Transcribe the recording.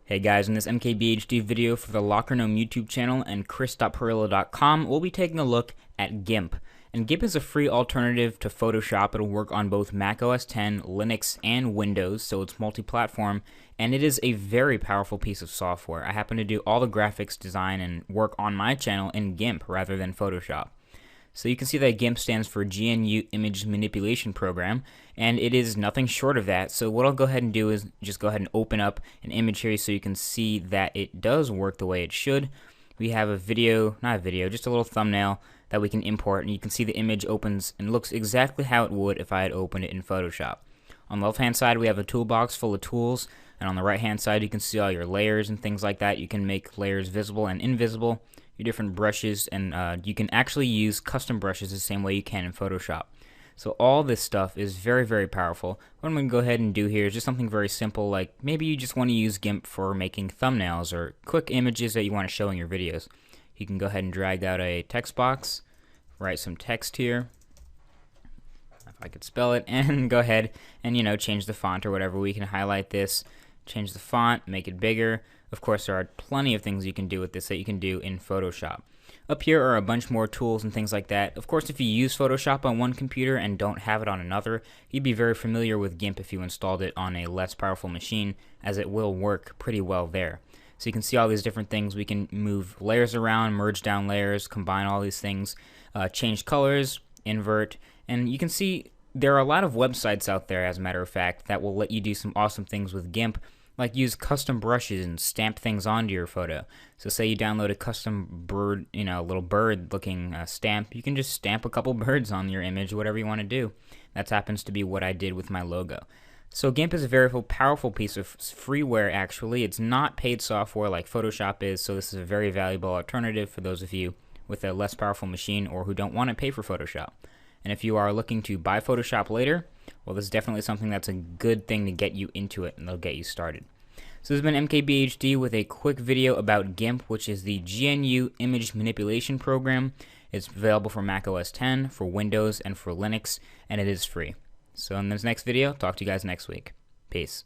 Hey guys, in this MKBHD video for the Locker Gnome YouTube channel and chris.perillo.com, we'll be taking a look at Gimp. And Gimp is a free alternative to Photoshop. It'll work on both Mac OS X, Linux, and Windows, so it's multi-platform, and it is a very powerful piece of software. I happen to do all the graphics design and work on my channel in Gimp rather than Photoshop. So you can see that Gimp stands for GNU Image Manipulation Program, and it is nothing short of that. So what I'll go ahead and do is just go ahead and open up an image here so you can see that it does work the way it should. We have a video, not a video, just a little thumbnail that we can import, and you can see the image opens and looks exactly how it would if I had opened it in Photoshop. On the left-hand side, we have a toolbox full of tools, and on the right-hand side, you can see all your layers and things like that. You can make layers visible and invisible, your different brushes, and you can actually use custom brushes the same way you can in Photoshop. So all this stuff is very, very powerful. What I'm going to go ahead and do here is just something very simple, like maybe you just want to use Gimp for making thumbnails or quick images that you want to show in your videos. You can go ahead and drag out a text box, write some text here, if I could spell it, and go ahead and change the font or whatever. We can highlight this, change the font, make it bigger. Of course, there are plenty of things you can do with this that you can do in Photoshop. Up here are a bunch more tools and things like that. Of course, if you use Photoshop on one computer and don't have it on another, you'd be very familiar with Gimp if you installed it on a less powerful machine, as it will work pretty well there. So you can see all these different things. We can move layers around, merge down layers, combine all these things, change colors, invert, and you can see there are a lot of websites out there, as a matter of fact, that will let you do some awesome things with Gimp, like use custom brushes and stamp things onto your photo. So say you download a custom bird, little bird looking stamp, you can just stamp a couple birds on your image, whatever you want to do. That happens to be what I did with my logo. So Gimp is a very powerful piece of freeware actually. It's not paid software like Photoshop is, so this is a very valuable alternative for those of you with a less powerful machine or who don't want to pay for Photoshop. And if you are looking to buy Photoshop later, well, this is definitely something that's a good thing to get you into it, and they'll get you started. So this has been MKBHD with a quick video about Gimp, which is the GNU Image Manipulation Program. It's available for Mac OS X, for Windows, and for Linux, and it is free. So in this next video, talk to you guys next week. Peace.